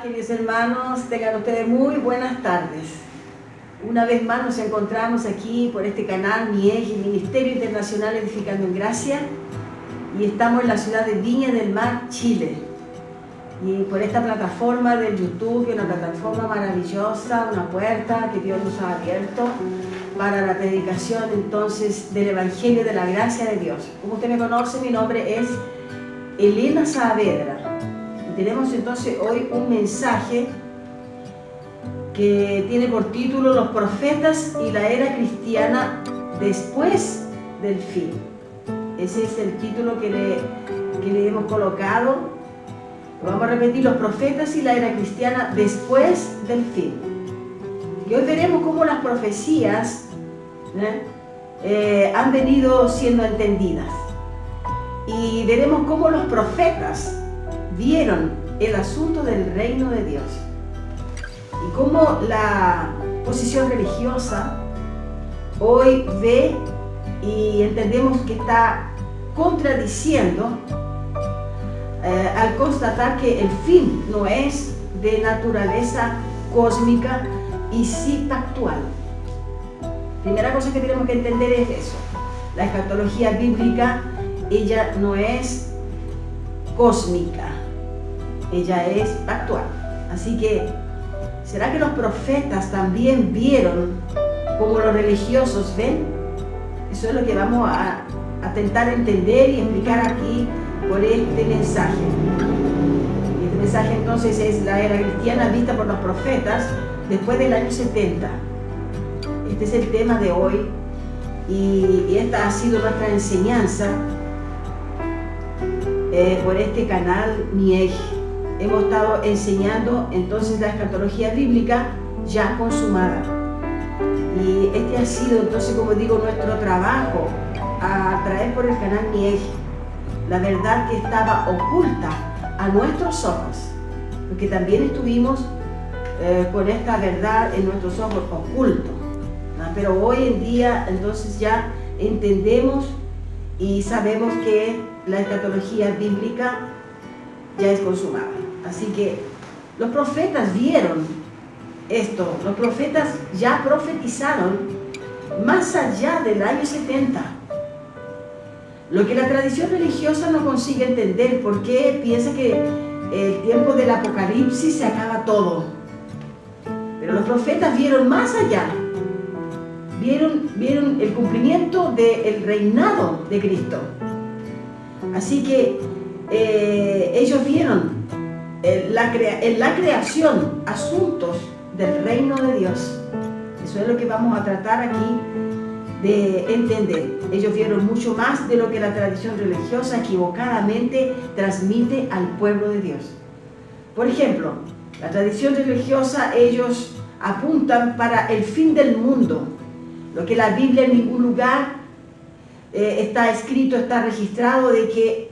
queridos hermanos, tengan ustedes muy buenas tardes. Una vez más nos encontramos aquí por este canal MIEG, Ministerio Internacional Edificando en Gracia, y estamos en la ciudad de Viña del Mar, Chile. Y por esta plataforma del YouTube, una plataforma maravillosa, una puerta que Dios nos ha abierto para la predicación entonces del Evangelio de la Gracia de Dios. Como usted me conoce, mi nombre es Elena Saavedra. Tenemos entonces hoy un mensaje que tiene por título Los profetas y la era cristiana después del fin. Ese es el título que le hemos colocado. Vamos a repetir: los profetas y la era cristiana después del fin. Y hoy veremos cómo las profecías han venido siendo entendidas. Y veremos cómo los profetas vieron el asunto del reino de Dios y cómo la posición religiosa hoy ve y entendemos que está contradiciendo al constatar que el fin no es de naturaleza cósmica y sí pactual. Primera cosa que tenemos que entender es eso: la escatología bíblica, ella no es cósmica, ella es pactual. Así que, ¿será que los profetas también vieron como los religiosos ven? Eso es lo que vamos a intentar entender y explicar aquí por este mensaje. Y este mensaje entonces es la era cristiana vista por los profetas después del año 70. Este es el tema de hoy y esta ha sido nuestra enseñanza por este canal MIEG. Hemos estado enseñando entonces la escatología bíblica ya consumada. Y este ha sido entonces, como digo, nuestro trabajo a traer por el canal MIEG la verdad que estaba oculta a nuestros ojos, porque también estuvimos con esta verdad en nuestros ojos ocultos, ¿no? Pero hoy en día entonces ya entendemos y sabemos que la escatología bíblica ya es consumada. Así que los profetas vieron esto, los profetas ya profetizaron más allá del año 70. Lo que la tradición religiosa no consigue entender, porque piensa que el tiempo del Apocalipsis se acaba todo. Pero los profetas vieron más allá, vieron el cumplimiento del reinado de Cristo. Así que ellos vieron en la creación asuntos del reino de Dios. Eso es lo que vamos a tratar aquí de entender. Ellos vieron mucho más de lo que la tradición religiosa equivocadamente transmite al pueblo de Dios. Por ejemplo, la tradición religiosa, ellos apuntan para el fin del mundo, lo que la Biblia en ningún lugar está escrito, está registrado de que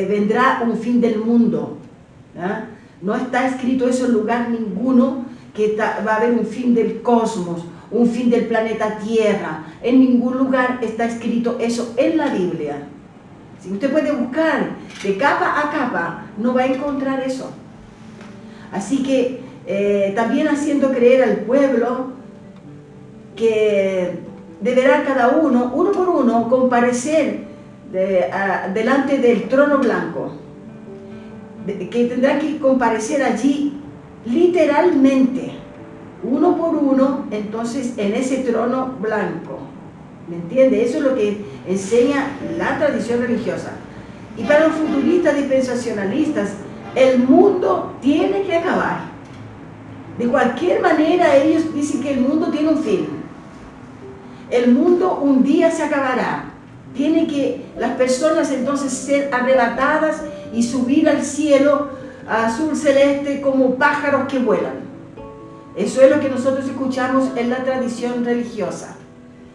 vendrá un fin del mundo. No está escrito eso en lugar ninguno, que va a haber un fin del cosmos, un fin del planeta Tierra. En ningún lugar está escrito eso en la Biblia. Si usted puede buscar de capa a capa, no va a encontrar eso. Así que también haciendo creer al pueblo que deberá cada uno por uno, comparecer delante del trono blanco, que tendrá que comparecer allí literalmente, uno por uno, entonces en ese trono blanco. ¿Me entiende? Eso es lo que enseña la tradición religiosa. Y para los futuristas dispensacionalistas, el mundo tiene que acabar. De cualquier manera, ellos dicen que el mundo tiene un fin. El mundo un día se acabará. Tiene que las personas entonces ser arrebatadas y subir al cielo azul celeste como pájaros que vuelan. Eso es lo que nosotros escuchamos en la tradición religiosa.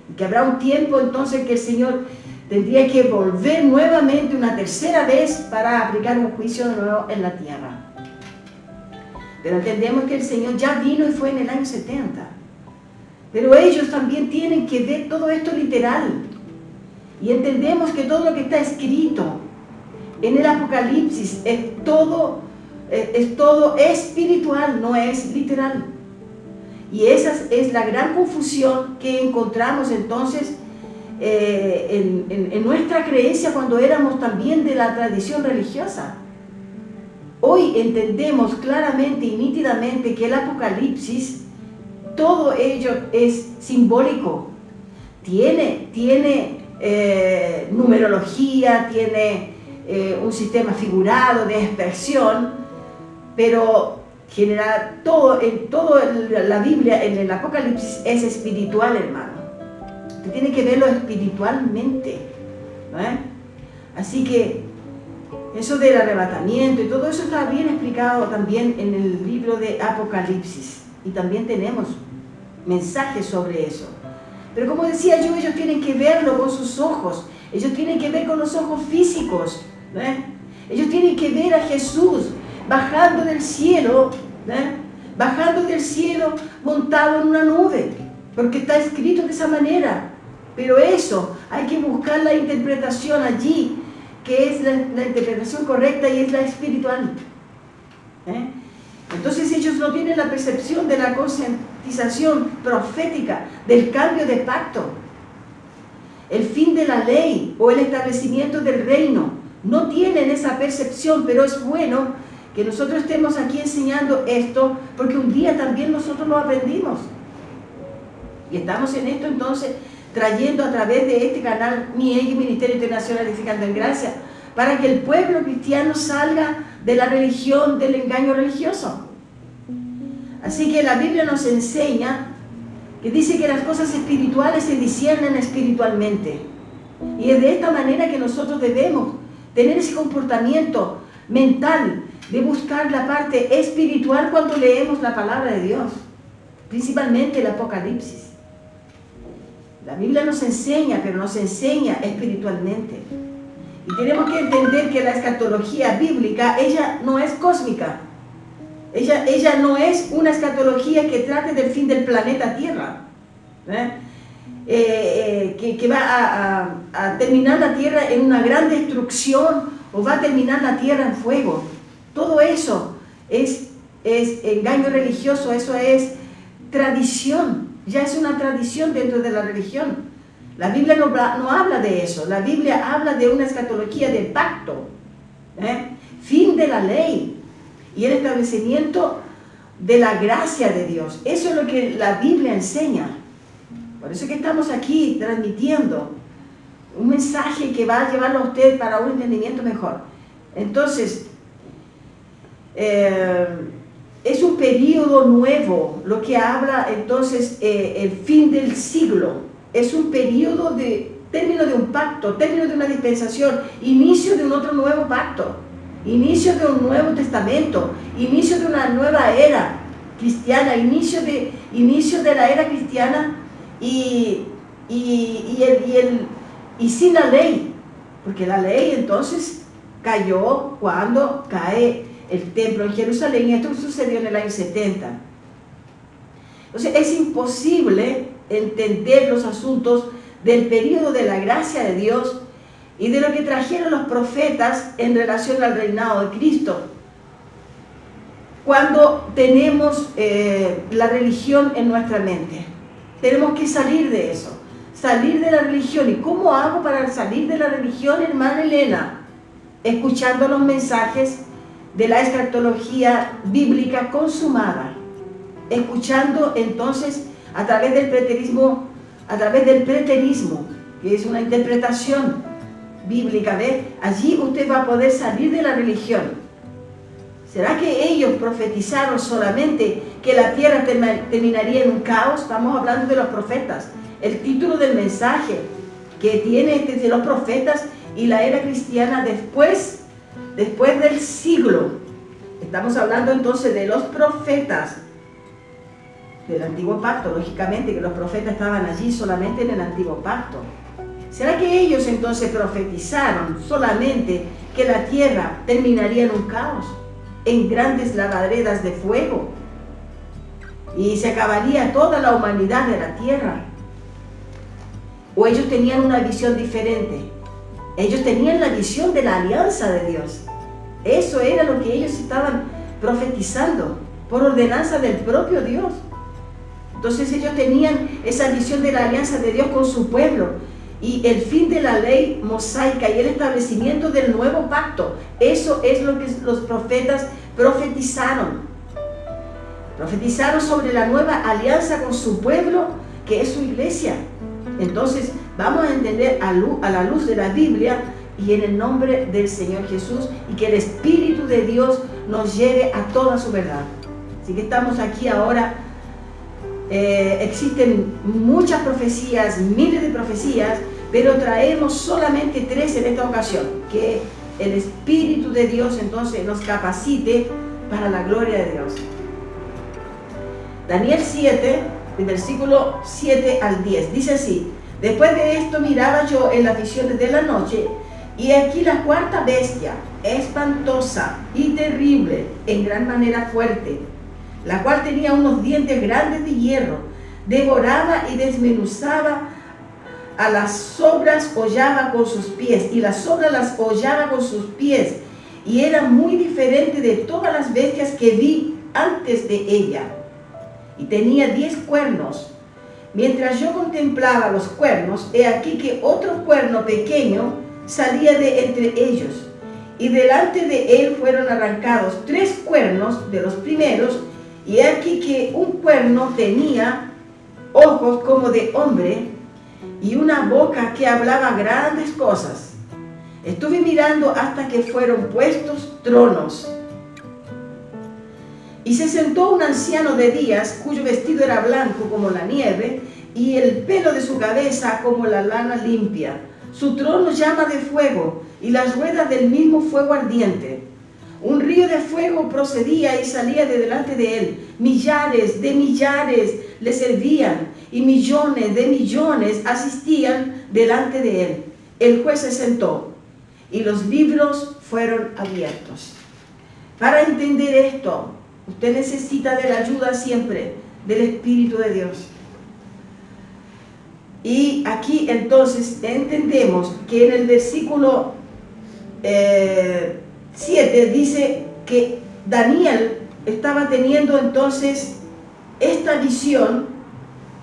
Y que habrá un tiempo entonces que el Señor tendría que volver nuevamente una tercera vez para aplicar un juicio de nuevo en la tierra. Pero entendemos que el Señor ya vino y fue en el año 70. Pero ellos también tienen que ver todo esto literal. Y entendemos que todo lo que está escrito en el Apocalipsis es todo es todo espiritual, no es literal. Y esa es la gran confusión que encontramos entonces en nuestra creencia cuando éramos también de la tradición religiosa. Hoy entendemos claramente y nítidamente que el Apocalipsis, todo ello es simbólico. Tiene numerología, tiene un sistema figurado de expresión, pero general, todo la Biblia, en el Apocalipsis, es espiritual, hermano. Usted tiene que verlo espiritualmente, ¿no? Así que eso del arrebatamiento y todo eso está bien explicado también en el libro de Apocalipsis, y también tenemos mensajes sobre eso. Pero como decía yo, ellos tienen que verlo con sus ojos, ellos tienen que ver con los ojos físicos, ¿no? Ellos tienen que ver a Jesús bajando del cielo, montado en una nube, porque está escrito de esa manera. Pero eso, hay que buscar la interpretación allí, que es la interpretación correcta y es la espiritual. Entonces ellos no tienen la percepción de la concientización profética, del cambio de pacto, el fin de la ley o el establecimiento del reino. No tienen esa percepción, pero es bueno que nosotros estemos aquí enseñando esto, porque un día también nosotros lo aprendimos. Y estamos en esto entonces trayendo a través de este canal MIEG, Ministerio Internacional Edificando en Gracia, para que el pueblo cristiano salga de la religión, del engaño religioso. Así que la Biblia nos enseña que dice que las cosas espirituales se disciernen espiritualmente. Y es de esta manera que nosotros debemos tener ese comportamiento mental de buscar la parte espiritual cuando leemos la palabra de Dios, principalmente el Apocalipsis. La Biblia nos enseña, pero nos enseña espiritualmente. Y tenemos que entender que la escatología bíblica, ella no es cósmica. Ella no es una escatología que trate del fin del planeta Tierra, que va a terminar la Tierra en una gran destrucción o va a terminar la Tierra en fuego. Todo eso es engaño religioso, eso es tradición, ya es una tradición dentro de la religión. La Biblia no habla de eso, la Biblia habla de una escatología de pacto, fin de la ley y el establecimiento de la gracia de Dios. Eso es lo que la Biblia enseña. Por eso es que estamos aquí transmitiendo un mensaje que va a llevarlo a usted para un entendimiento mejor. Entonces, es un periodo nuevo, lo que habla entonces el fin del siglo. Es un periodo de término de un pacto, término de una dispensación, inicio de un otro nuevo pacto, inicio de un nuevo testamento, inicio de una nueva era cristiana, inicio de la era cristiana y sin la ley, porque la ley entonces cayó cuando cae el templo en Jerusalén, y esto sucedió en el año 70. Entonces es imposible entender los asuntos del periodo de la gracia de Dios y de lo que trajeron los profetas en relación al reinado de Cristo cuando tenemos la religión en nuestra mente. Tenemos que salir de eso, salir de la religión. ¿Y cómo hago para salir de la religión, hermana Elena? Escuchando los mensajes de la escatología bíblica consumada, escuchando entonces a través del preterismo, que es una interpretación bíblica, ¿ve? Allí usted va a poder salir de la religión. ¿Será que ellos profetizaron solamente que la tierra terminaría en un caos? Estamos hablando de los profetas. El título del mensaje que tiene de los profetas y la era cristiana después del siglo. Estamos hablando entonces de los profetas del antiguo pacto, lógicamente que los profetas estaban allí solamente en el antiguo pacto. ¿Será que ellos entonces profetizaron solamente que la tierra terminaría en un caos, en grandes lavaderas de fuego, y se acabaría toda la humanidad de la tierra? ¿O ellos tenían una visión diferente? Ellos tenían la visión de la alianza de Dios. Eso era lo que ellos estaban profetizando por ordenanza del propio Dios. Entonces ellos tenían esa visión de la alianza de Dios con su pueblo y el fin de la ley mosaica y el establecimiento del nuevo pacto. Eso es lo que los profetas profetizaron. Profetizaron sobre la nueva alianza con su pueblo, que es su iglesia. Entonces vamos a entender a la luz de la Biblia y en el nombre del Señor Jesús, y que el Espíritu de Dios nos lleve a toda su verdad. Así que estamos aquí ahora. Existen muchas profecías, miles de profecías, pero traemos solamente 3 en esta ocasión. Que el Espíritu de Dios entonces nos capacite para la gloria de Dios. Daniel 7, del versículo 7 al 10, dice así: después de esto miraba yo en las visiones de la noche, y aquí la cuarta bestia, espantosa y terrible, en gran manera fuerte, la cual tenía unos dientes grandes de hierro, devoraba y desmenuzaba a las sobras, hollaba con sus pies, y las sobras las hollaba con sus pies, y era muy diferente de todas las bestias que vi antes de ella, y tenía 10 cuernos. Mientras yo contemplaba los cuernos, he aquí que otro cuerno pequeño salía de entre ellos, y delante de él fueron arrancados 3 cuernos de los primeros, y he aquí que un cuerno tenía ojos como de hombre y una boca que hablaba grandes cosas. Estuve mirando hasta que fueron puestos tronos. Y se sentó un anciano de días, cuyo vestido era blanco como la nieve, y el pelo de su cabeza como la lana limpia. Su trono llama de fuego, y las ruedas del mismo fuego ardiente. Un río de fuego procedía y salía de delante de él. Millares de millares le servían, y millones de millones asistían delante de él. El juez se sentó, y los libros fueron abiertos. Para entender esto, usted necesita de la ayuda siempre del Espíritu de Dios. Y aquí entonces entendemos que en el versículo 7 dice que Daniel estaba teniendo entonces esta visión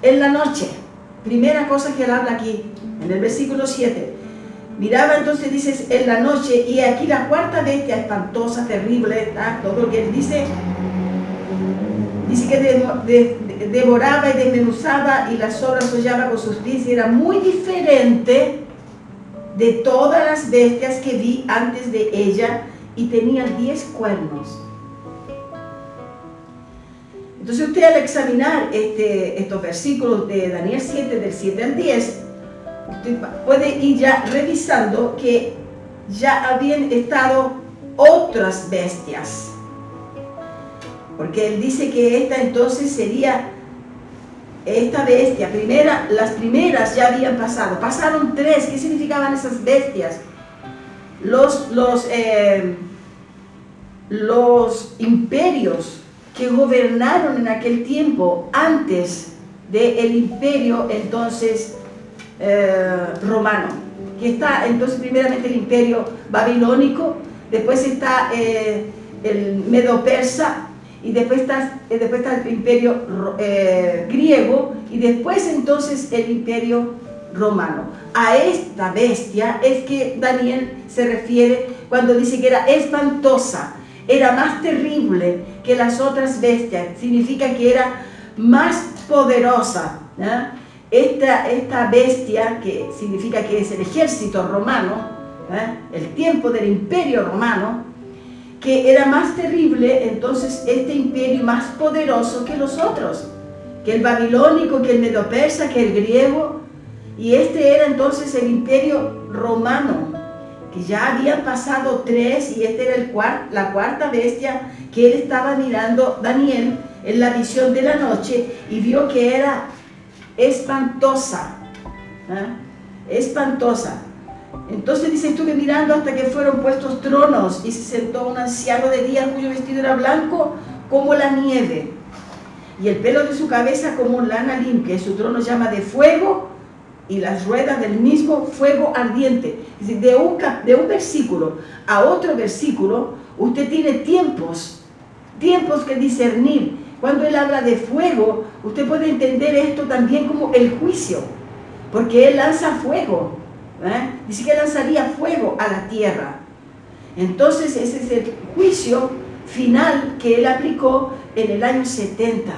en la noche. Primera cosa que él habla aquí, en el versículo 7. Miraba entonces, dices, en la noche, y aquí la cuarta bestia espantosa, terrible, todo lo que él dice que devoraba y desmenuzaba, y las sobras hollaba con sus pies, y era muy diferente de todas las bestias que vi antes de ella, y tenía 10 cuernos. Entonces usted, al examinar estos versículos de Daniel 7, del 7 al 10, usted puede ir ya revisando que ya habían estado otras bestias, porque él dice que esta entonces sería esta bestia. Las primeras ya habían pasado. Pasaron 3. ¿Qué significaban esas bestias? Los imperios que gobernaron en aquel tiempo, antes del imperio entonces romano, que está entonces primeramente el imperio babilónico, después está el medo-persa, y después está el imperio griego, y después entonces el imperio romano. A esta bestia es que Daniel se refiere cuando dice que era espantosa, era más terrible que las otras bestias. Significa que era más poderosa, ¿no? Esta bestia, que significa que es el ejército romano, el tiempo del imperio romano, que era más terrible, entonces este imperio más poderoso que los otros, que el babilónico, que el medo-persa, que el griego, y este era entonces el imperio romano, que ya habían pasado 3, y esta era la cuarta bestia que él estaba mirando, Daniel, en la visión de la noche, y vio que era espantosa, espantosa. Entonces dice, estuve mirando hasta que fueron puestos tronos, y se sentó un anciano de día cuyo vestido era blanco como la nieve, y el pelo de su cabeza como lana limpia, y su trono llama de fuego, y las ruedas del mismo fuego ardiente. Es decir, de un versículo a otro versículo, usted tiene tiempos tiempos que discernir. Cuando él habla de fuego, usted puede entender esto también como el juicio, porque él lanza fuego, dice que lanzaría fuego a la tierra. Entonces ese es el juicio final que él aplicó en el año 70.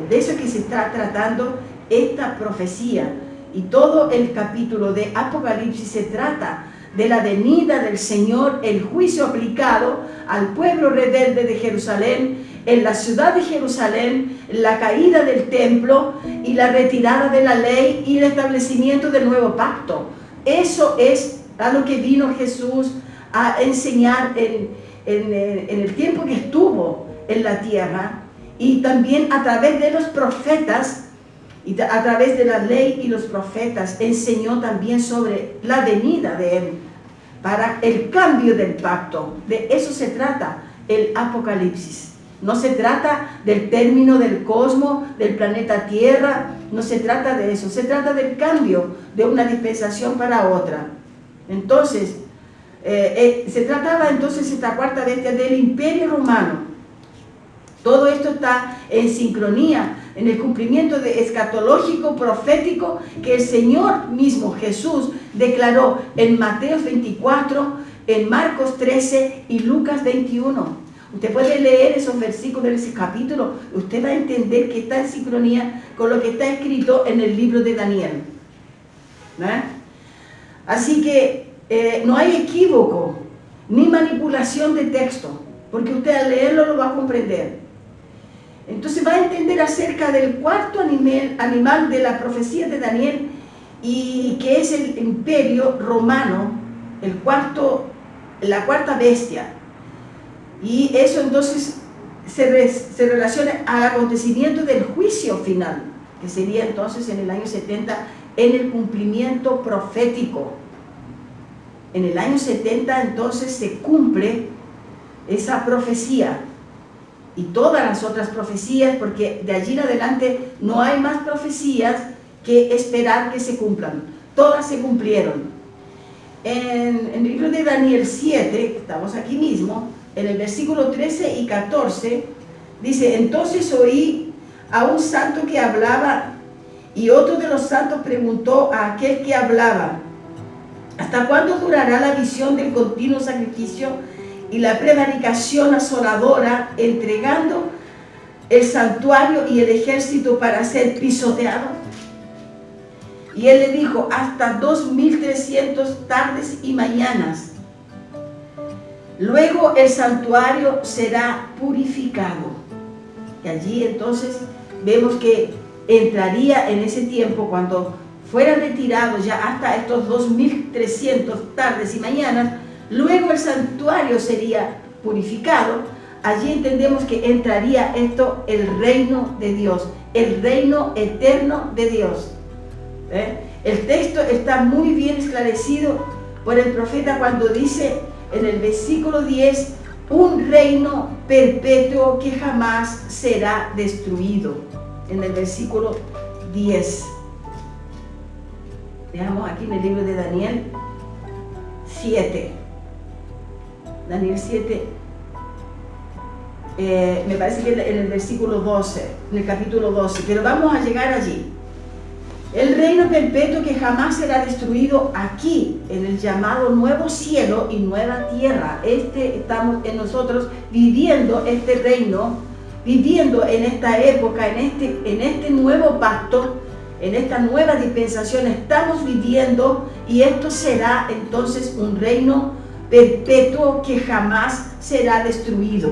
De eso que se está tratando esta profecía. Y todo el capítulo de Apocalipsis se trata de la venida del Señor, el juicio aplicado al pueblo rebelde de Jerusalén, en la ciudad de Jerusalén, la caída del templo y la retirada de la ley y el establecimiento del nuevo pacto. Eso es a lo que vino Jesús a enseñar en el tiempo que estuvo en la tierra, y también a través de los profetas y a través de la ley y los profetas enseñó también sobre la venida de él para el cambio del pacto. De eso se trata el Apocalipsis. No se trata del término del cosmos, del planeta Tierra, no se trata de eso, se trata del cambio de una dispensación para otra. Entonces, se trataba entonces esta cuarta bestia del Imperio Romano. Todo esto está en sincronía, en el cumplimiento de escatológico, profético, que el Señor mismo, Jesús, declaró en Mateo 24, en Marcos 13 y Lucas 21. Usted puede leer esos versículos de ese capítulo, usted va a entender que está en sincronía con lo que está escrito en el libro de Daniel. Así que no hay equívoco ni manipulación de texto, porque usted al leerlo lo va a comprender. Entonces va a entender acerca del cuarto animal de la profecía de Daniel, y que es el Imperio Romano, la cuarta bestia. Y eso entonces se relaciona al acontecimiento del juicio final, que sería entonces en el año 70, en el cumplimiento profético. En el año 70 entonces se cumple esa profecía y todas las otras profecías, porque de allí en adelante no hay más profecías que esperar que se cumplan. Todas se cumplieron. En el libro de Daniel 7, estamos aquí mismo, en el versículo 13 y 14, dice: entonces oí a un santo que hablaba, y otro de los santos preguntó a aquel que hablaba: ¿hasta cuándo durará la visión del continuo sacrificio y la prevaricación asoladora, entregando el santuario y el ejército para ser pisoteado? Y él le dijo: hasta 2300 tardes y mañanas. Luego el santuario será purificado. Y allí entonces vemos que entraría en ese tiempo, cuando fuera retirado ya hasta estos 2300 tardes y mañanas, luego el santuario sería purificado. Allí entendemos que entraría esto, el reino de Dios, el reino eterno de Dios. El texto está muy bien esclarecido por el profeta cuando dice en el versículo 10: un reino perpetuo que jamás será destruido. En el versículo 10. Veamos aquí en el libro de Daniel 7. Daniel 7, me parece que en el versículo 12, en el capítulo 12, pero vamos a llegar allí. El reino perpetuo que jamás será destruido, aquí, en el llamado nuevo cielo y nueva tierra. Estamos en nosotros viviendo este reino, viviendo en esta época, en este nuevo pacto, en esta nueva dispensación estamos viviendo, y esto será entonces un reino perpetuo que jamás será destruido.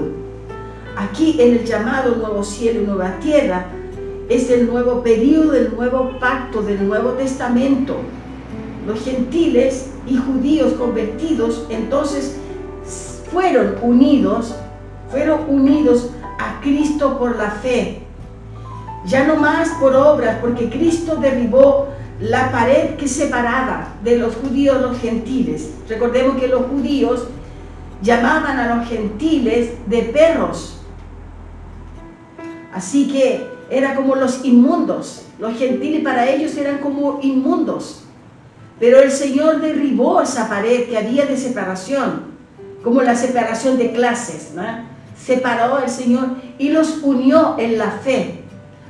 Aquí en el llamado nuevo cielo y nueva tierra es el nuevo periodo del nuevo pacto, del Nuevo Testamento. Los gentiles y judíos convertidos entonces fueron unidos a Cristo por la fe. Ya no más por obras, porque Cristo derribó la pared que separaba de los judíos a los gentiles. Recordemos que los judíos llamaban a los gentiles de perros. Así que era como los inmundos. Los gentiles para ellos eran como inmundos. Pero el Señor derribó esa pared que había de separación, como la separación de clases, ¿no? separó el Señor y los unió en la fe.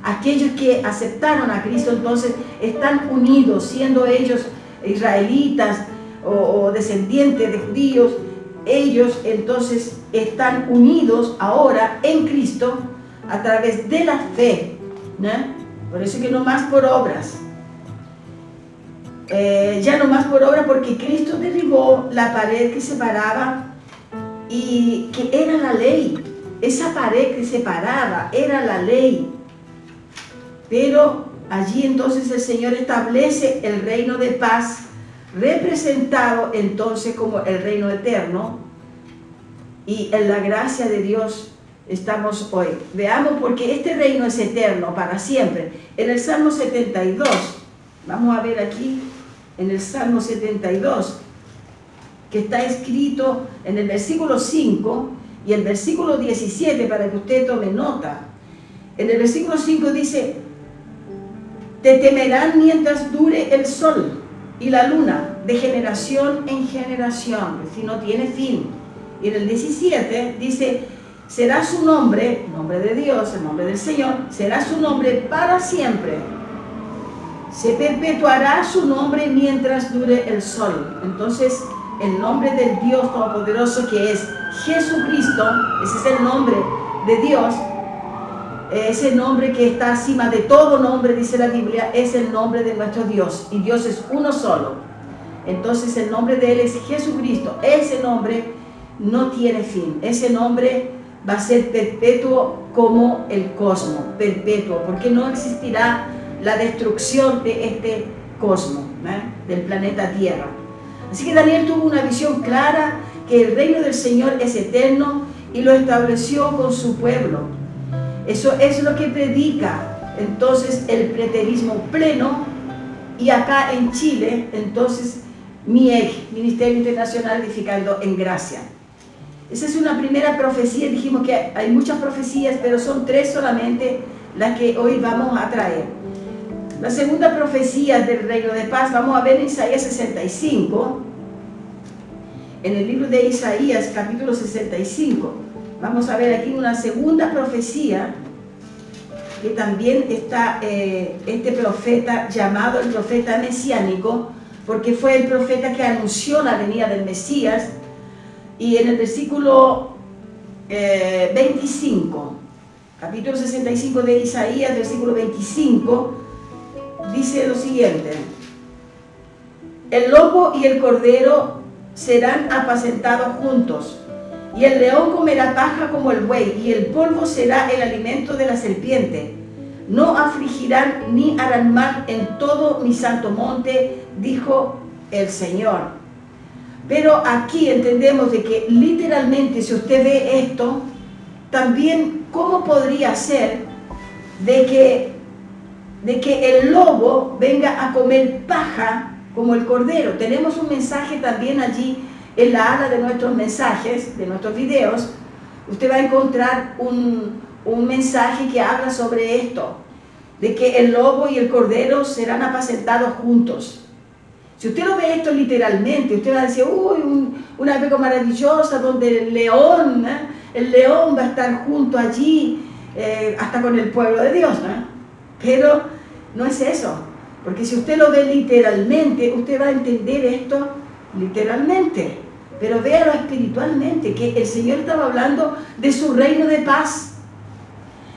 Aquellos que aceptaron a Cristo entonces están unidos, siendo ellos israelitas o descendientes de judíos. Ellos entonces están unidos ahora en Cristo a través de la fe, ¿no? Por eso que no más por obras. Ya no más por obra, porque Cristo derribó la pared que separaba y que era la ley. Esa pared que separaba era la ley. Pero allí entonces el Señor establece el reino de paz, representado entonces como el reino eterno, y en la gracia de Dios estamos hoy. Veamos, porque este reino es eterno para siempre. En el Salmo 72, vamos a ver aquí, en el Salmo 72, que está escrito en el versículo 5 y el versículo 17, para que usted tome nota. En el versículo 5 dice: te temerán mientras dure el sol y la luna, de generación en generación, si no tiene fin. Y en el 17 dice: será su nombre, el nombre de Dios, el nombre del Señor, será su nombre para siempre. Se perpetuará su nombre mientras dure el sol. Entonces, el nombre del Dios Todopoderoso, que es Jesucristo, ese es el nombre de Dios, ese nombre que está encima de todo nombre, dice la Biblia, es el nombre de nuestro Dios, y Dios es uno solo. Entonces el nombre de Él es Jesucristo. Ese nombre no tiene fin. Ese nombre va a ser perpetuo como el cosmos, perpetuo, porque no existirá la destrucción de este cosmos, del planeta Tierra. Así que Daniel tuvo una visión clara que el reino del Señor es eterno y lo estableció con su pueblo. Eso es lo que predica entonces el preterismo pleno, y acá en Chile entonces MIEG, Ministerio Internacional Edificando en Gracia. Esa es una primera profecía. Dijimos que hay muchas profecías, pero son 3 solamente las que hoy vamos a traer. La segunda profecía del reino de paz vamos a ver en Isaías 65, en el libro de Isaías capítulo 65. Vamos a ver aquí una segunda profecía, que también está este profeta llamado el profeta mesiánico, porque fue el profeta que anunció la venida del Mesías. Y en el versículo 25, capítulo 65 de Isaías, versículo 25, dice lo siguiente: el lobo y el cordero serán apacentados juntos, y el león comerá paja como el buey, y el polvo será el alimento de la serpiente. No afligirán ni harán mal en todo mi santo monte, dijo el Señor. Pero aquí entendemos de que literalmente, si usted ve esto, también cómo podría ser de que el lobo venga a comer paja como el cordero. Tenemos un mensaje también allí en la ala de nuestros mensajes, de nuestros videos. Usted va a encontrar un mensaje que habla sobre esto, de que el lobo y el cordero serán apacentados juntos. Si usted lo ve esto literalmente, usted va a decir: uy, una época maravillosa donde el león va a estar junto allí, hasta con el pueblo de Dios, ¿no? Pero no es eso, porque si usted lo ve literalmente, usted va a entender esto literalmente. Pero véalo espiritualmente, que el Señor estaba hablando de su reino de paz,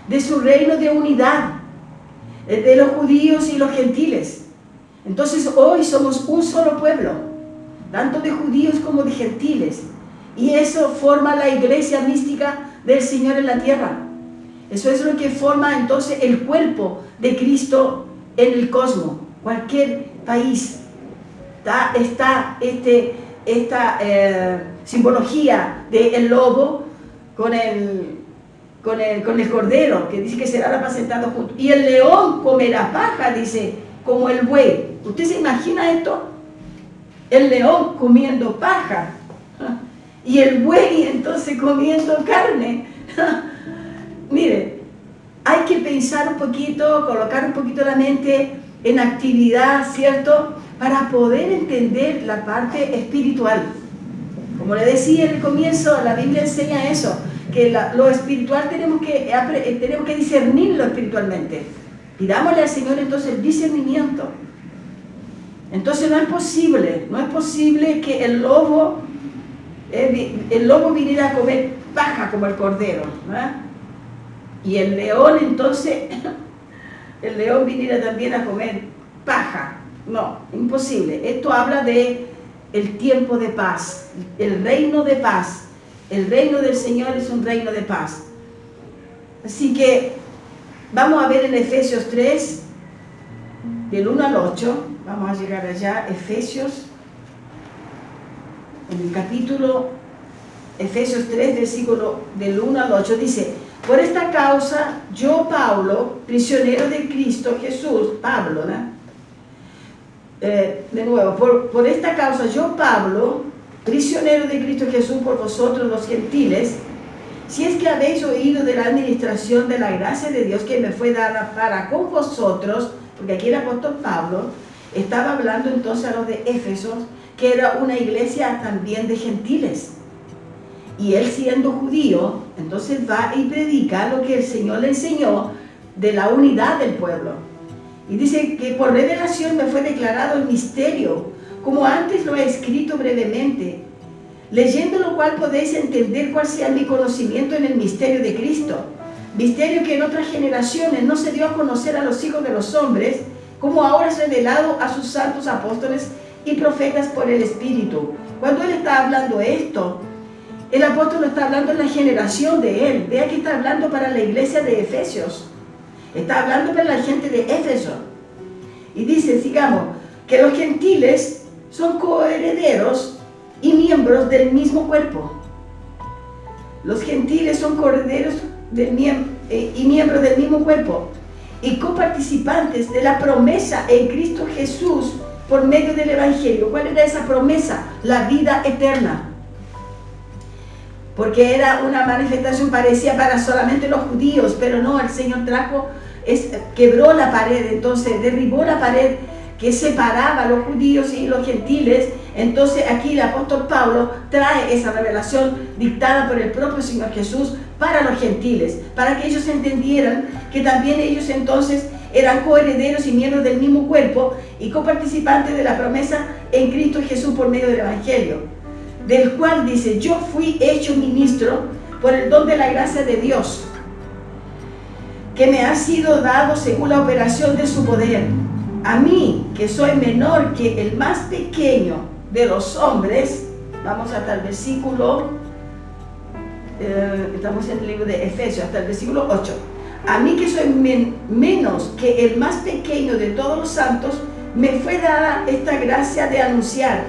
de su reino de unidad, de los judíos y los gentiles. Entonces hoy somos un solo pueblo, tanto de judíos como de gentiles, y eso forma la iglesia mística del Señor en la tierra. Eso es lo que forma entonces el cuerpo de Cristo en el cosmos. Cualquier país está esta simbología del lobo con el cordero, que dice que serán apacentados juntos, y el león comerá paja, dice, como el buey. ¿Usted se imagina esto? El león comiendo paja y el buey entonces comiendo carne. Mire, hay que pensar un poquito, colocar un poquito la mente en actividad, ¿cierto?, para poder entender la parte espiritual. Como le decía en el comienzo, la Biblia enseña eso, que lo espiritual tenemos que discernirlo espiritualmente. Pidámosle al Señor entonces el discernimiento. Entonces no es posible que el lobo viniera a comer paja como el cordero, ¿verdad? Y el león entonces, el león viniera también a comer paja. No, imposible. Esto habla de el tiempo de paz, el reino de paz. El reino del Señor es un reino de paz. Así que vamos a ver en Efesios 3, del 1 al 8, vamos a llegar allá, Efesios, en el capítulo, Efesios 3, versículo del 1 al 8, dice: por esta causa, yo, Pablo, prisionero de Cristo Jesús, Pablo, ¿no? De nuevo, por esta causa, yo, Pablo, prisionero de Cristo Jesús por vosotros los gentiles, si es que habéis oído de la administración de la gracia de Dios que me fue dada para con vosotros, porque aquí el apóstol Pablo estaba hablando entonces a los de Éfeso, que era una iglesia también de gentiles. Y él, siendo judío, entonces va y predica lo que el Señor le enseñó de la unidad del pueblo. Y dice que por revelación me fue declarado el misterio, como antes lo he escrito brevemente, leyendo lo cual podéis entender cuál sea mi conocimiento en el misterio de Cristo, misterio que en otras generaciones no se dio a conocer a los hijos de los hombres, como ahora es revelado a sus santos apóstoles y profetas por el Espíritu. Cuando él está hablando esto, el apóstol está hablando en la generación de él. Vea que está hablando para la iglesia de Efesios, está hablando para la gente de Éfeso. Y dice, sigamos, que los gentiles son coherederos y miembros del mismo cuerpo. Los gentiles son coherederos y miembros del mismo cuerpo y coparticipantes de la promesa en Cristo Jesús por medio del Evangelio. ¿Cuál era esa promesa? La vida eterna. Porque era una manifestación, parecía para solamente los judíos, pero no, el Señor quebró la pared, entonces derribó la pared que separaba a los judíos y los gentiles. Entonces aquí el apóstol Pablo trae esa revelación dictada por el propio Señor Jesús para los gentiles, para que ellos entendieran que también ellos entonces eran coherederos y miembros del mismo cuerpo y coparticipantes de la promesa en Cristo Jesús por medio del Evangelio, del cual dice: yo fui hecho ministro por el don de la gracia de Dios, que me ha sido dado según la operación de su poder. A mí, que soy menor que el más pequeño de los hombres, vamos hasta el versículo, estamos en el libro de Efesios, hasta el versículo 8. A mí, que soy menos que el más pequeño de todos los santos, me fue dada esta gracia de anunciar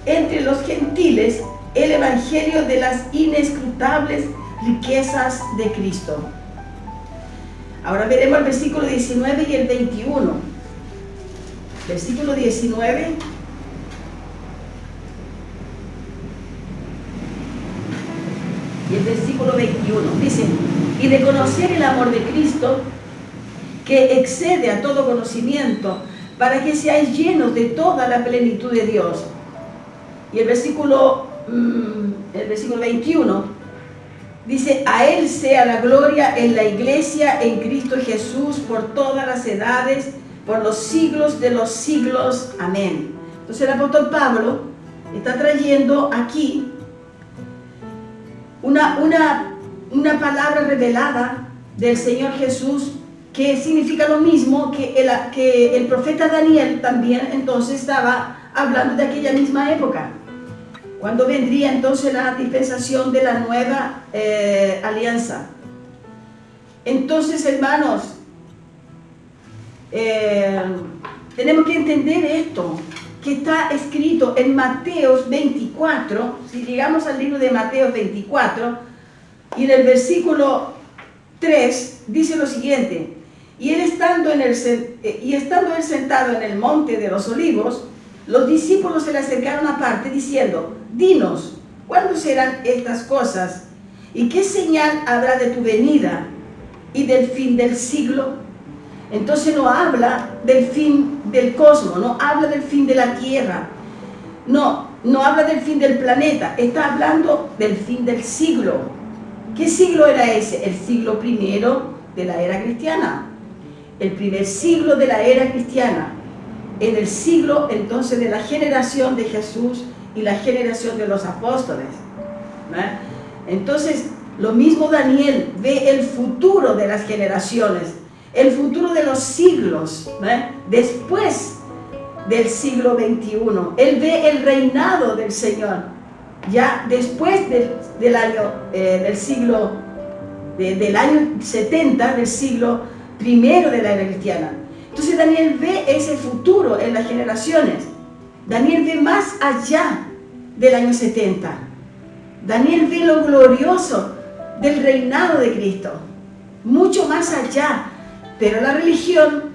entre los gentiles el evangelio de las inescrutables riquezas de Cristo. Ahora veremos el versículo 19 y el 21. Versículo 19 y el versículo 21 dice: y de conocer el amor de Cristo, que excede a todo conocimiento, para que seáis llenos de toda la plenitud de Dios. Y el versículo 21 dice: a Él sea la gloria en la iglesia, en Cristo Jesús, por todas las edades, por los siglos de los siglos. Amén. Entonces el apóstol Pablo está trayendo aquí una palabra revelada del Señor Jesús, que significa lo mismo que el profeta Daniel también entonces estaba hablando de aquella misma época, cuando vendría entonces la dispensación de la nueva alianza. Entonces, hermanos, tenemos que entender esto, que está escrito en Mateos 24. Si llegamos al libro de Mateos 24, y en el versículo 3 dice lo siguiente: y estando él sentado en el monte de los olivos, los discípulos se le acercaron aparte diciendo: dinos, ¿cuándo serán estas cosas? ¿Y qué señal habrá de tu venida y del fin del siglo? Entonces no habla del fin del cosmos, no habla del fin de la tierra, no habla del fin del planeta, está hablando del fin del siglo. ¿Qué siglo era ese? El siglo primero de la era cristiana. El primer siglo de la era cristiana. En el siglo entonces de la generación de Jesús y la generación de los apóstoles. Entonces, lo mismo Daniel ve el futuro de las generaciones, el futuro de los siglos, después del siglo XXI. Él ve el reinado del Señor, ya después del año 70, del siglo primero de la era cristiana. Entonces Daniel ve ese futuro en las generaciones. Daniel ve más allá del año 70. Daniel ve lo glorioso del reinado de Cristo, mucho más allá. Pero la religión,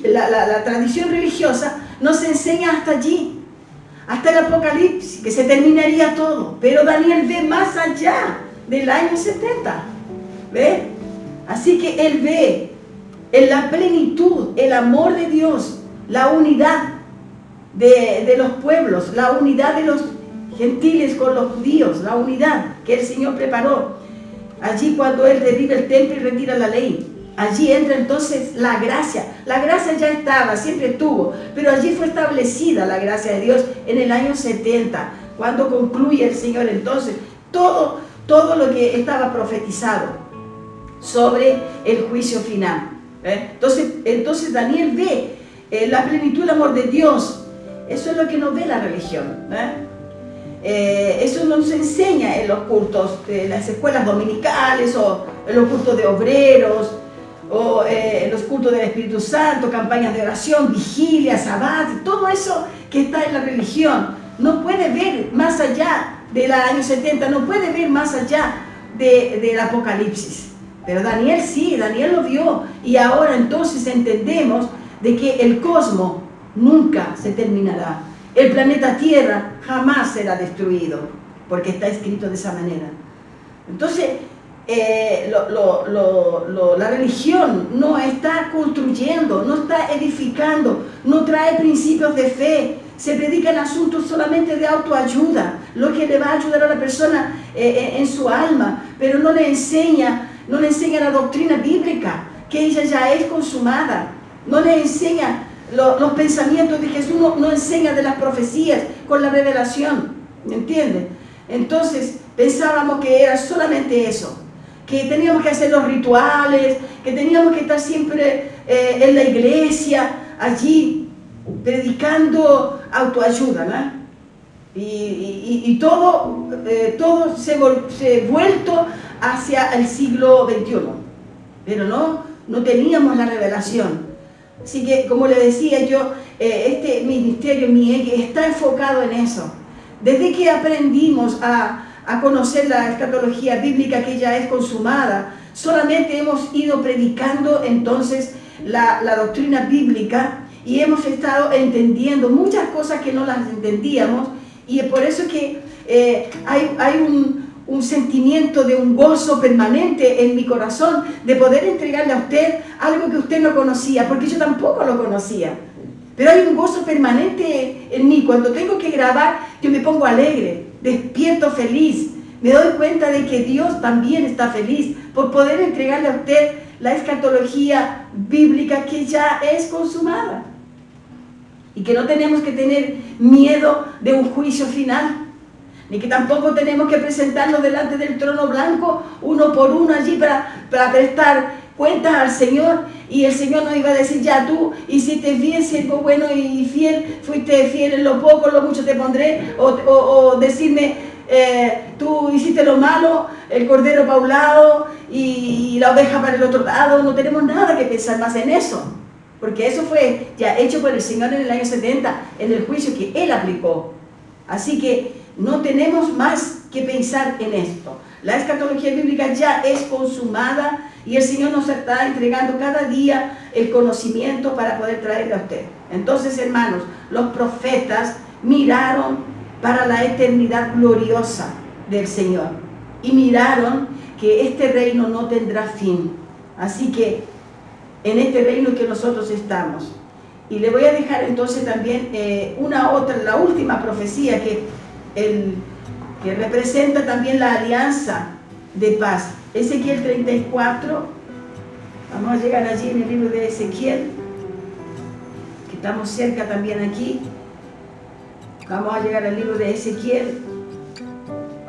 la tradición religiosa nos enseña hasta allí, hasta el Apocalipsis, que se terminaría todo. Pero Daniel ve más allá del año 70. ¿Ve? Así que él ve en la plenitud el amor de Dios, la unidad de los pueblos, la unidad de los gentiles con los judíos, la unidad que el Señor preparó. Allí cuando Él derriba el templo y retira la ley, allí entra entonces la gracia. La gracia ya estaba, siempre estuvo, pero allí fue establecida la gracia de Dios en el año 70, cuando concluye el Señor entonces todo lo que estaba profetizado sobre el juicio final. Entonces Daniel ve la plenitud del amor de Dios. Eso es lo que nos ve la religión. Eso nos enseña en los cultos, en las escuelas dominicales, o en los cultos de obreros, o en los cultos del Espíritu Santo, campañas de oración, vigilias, sabbat, todo eso que está en la religión. No puede ver más allá del año 70, no puede ver más allá del Apocalipsis. Pero Daniel sí, Daniel lo vio, y ahora entonces entendemos de que el cosmos nunca se terminará. El planeta Tierra jamás será destruido, porque está escrito de esa manera. Entonces, la religión no está construyendo, no está edificando, no trae principios de fe. Se predican asuntos solamente de autoayuda, lo que le va a ayudar a la persona en su alma, pero no le enseña la doctrina bíblica, que ella ya es consumada. No le enseña los pensamientos de Jesús, no enseña de las profecías con la revelación, ¿me entienden? Entonces pensábamos que era solamente eso, que teníamos que hacer los rituales, que teníamos que estar siempre en la iglesia, allí, predicando autoayuda, ¿no? Y todo se ha vuelto hacia el siglo XXI, pero no teníamos la revelación. Así que, como le decía yo, este ministerio, mi EGE, está enfocado en eso. Desde que aprendimos a conocer la escatología bíblica, que ya es consumada, solamente hemos ido predicando entonces la doctrina bíblica, y hemos estado entendiendo muchas cosas que no las entendíamos, y es por eso que hay un sentimiento de un gozo permanente en mi corazón de poder entregarle a usted algo que usted no conocía, porque yo tampoco lo conocía. Pero hay un gozo permanente en mí. Cuando tengo que grabar, yo me pongo alegre, despierto feliz. Me doy cuenta de que Dios también está feliz por poder entregarle a usted la escatología bíblica que ya es consumada. Y que no tenemos que tener miedo de un juicio final, ni que tampoco tenemos que presentarnos delante del trono blanco uno por uno allí para prestar cuentas al Señor, y el Señor nos iba a decir: ya tú hiciste bien, siervo bueno y fiel, fuiste fiel en lo poco, en lo mucho te pondré, o decirme: tú hiciste lo malo, el cordero para un lado y la oveja para el otro lado. No tenemos nada que pensar más en eso, porque eso fue ya hecho por el Señor en el año 70, en el juicio que Él aplicó. Así que no tenemos más que pensar en esto. La escatología bíblica ya es consumada, y el Señor nos está entregando cada día el conocimiento para poder traerle a usted. Entonces, hermanos, los profetas miraron para la eternidad gloriosa del Señor, y miraron que este reino no tendrá fin. Así que en este reino que nosotros estamos. Y le voy a dejar entonces también la última profecía que representa también la alianza de paz. Ezequiel 34, vamos a llegar allí en el libro de Ezequiel, que estamos cerca también aquí. Vamos a llegar al libro de Ezequiel,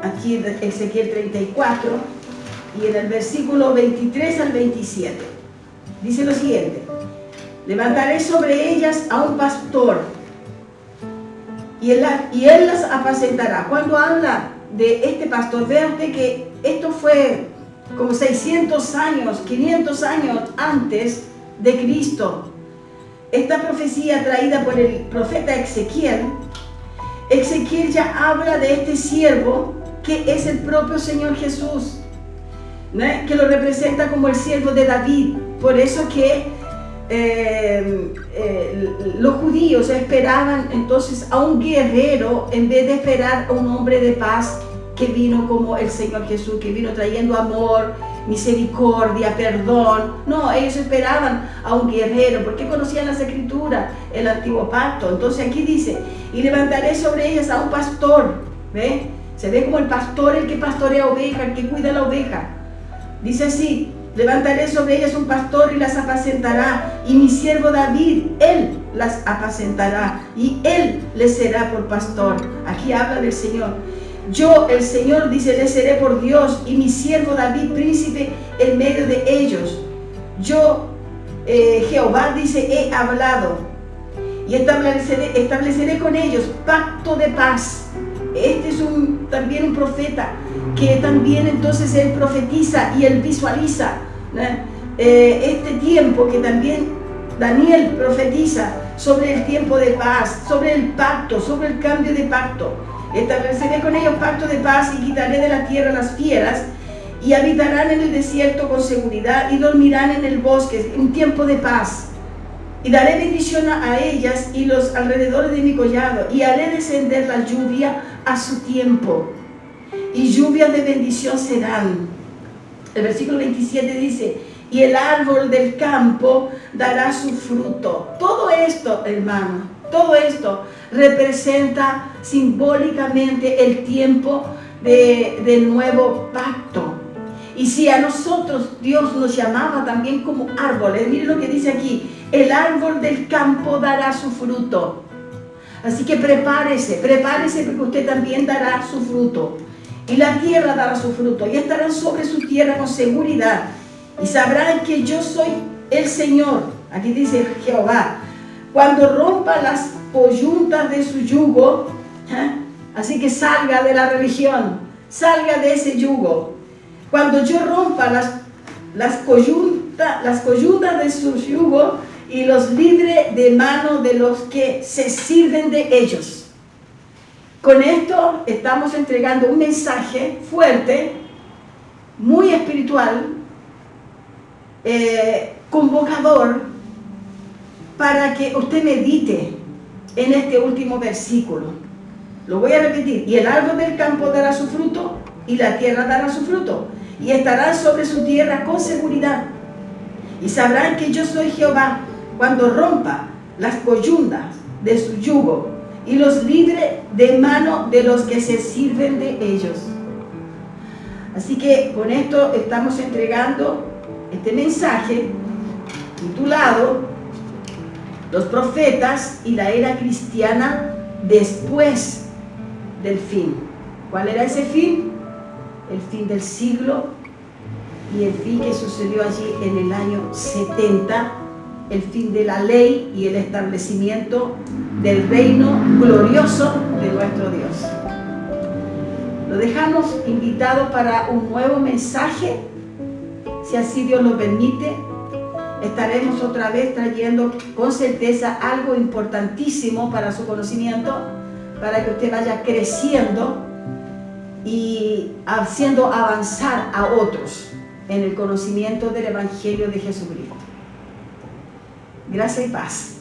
aquí en Ezequiel 34, y en el versículo 23 al 27. Dice lo siguiente: levantaré sobre ellas a un pastor, y él las apacentará. Cuando habla de este pastor, vea usted que esto fue como 600 años, 500 años antes de Cristo. Esta profecía traída por el profeta Ezequiel ya habla de este siervo que es el propio Señor Jesús, ¿no? Que lo representa como el siervo de David. Por eso que los judíos esperaban entonces a un guerrero en vez de esperar a un hombre de paz que vino como el Señor Jesús, que vino trayendo amor, misericordia, perdón. No, ellos esperaban a un guerrero porque conocían las Escrituras, el antiguo pacto. Entonces aquí dice: y levantaré sobre ellas a un pastor. ¿Ve? Se ve como el pastor, el que pastorea oveja, el que cuida la oveja. Dice así: levantaré sobre ellas un pastor y las apacentará, y mi siervo David, él las apacentará, y él les será por pastor. Aquí habla del Señor. Yo, el Señor, dice, les seré por Dios, y mi siervo David, príncipe en medio de ellos. Yo, Jehová, dice, he hablado, y estableceré con ellos pacto de paz. Este es también un profeta, que también entonces él profetiza y él visualiza, ¿no? Este tiempo que también Daniel profetiza sobre el tiempo de paz, sobre el pacto, sobre el cambio de pacto. Estableceré con ellos pacto de paz y quitaré de la tierra las fieras, y habitarán en el desierto con seguridad y dormirán en el bosque, un tiempo de paz. Y daré bendición a ellas y los alrededores de mi collado, y haré descender la lluvia a su tiempo, y lluvias de bendición serán. El versículo 27 dice: y el árbol del campo dará su fruto. Todo esto, hermano, todo esto representa simbólicamente el tiempo del nuevo pacto. Y si a nosotros Dios nos llamaba también como árboles, miren lo que dice aquí: el árbol del campo dará su fruto. Así que prepárese porque usted también dará su fruto. Y la tierra dará su fruto, y estarán sobre su tierra con seguridad. Y sabrán que yo soy el Señor. Aquí dice Jehová: cuando rompa las coyuntas de su yugo, así que salga de la religión, salga de ese yugo. Cuando yo rompa las coyuntas de su yugo y los libre de mano de los que se sirven de ellos. Con esto estamos entregando un mensaje fuerte, muy espiritual, convocador, para que usted medite en este último versículo. Lo voy a repetir: y el árbol del campo dará su fruto, y la tierra dará su fruto, y estarán sobre su tierra con seguridad. Y sabrán que yo soy Jehová, cuando rompa las coyuntas de su yugo y los libre de mano de los que se sirven de ellos. Así que con esto estamos entregando este mensaje titulado Los profetas y la era cristiana después del fin. ¿Cuál era ese fin? El fin del siglo, y el fin que sucedió allí en el año 70, el fin de la ley y el establecimiento del reino glorioso de nuestro Dios. Lo dejamos invitado para un nuevo mensaje, si así Dios lo permite. Estaremos otra vez trayendo con certeza algo importantísimo para su conocimiento, para que usted vaya creciendo y haciendo avanzar a otros en el conocimiento del Evangelio de Jesucristo. Gracias y paz.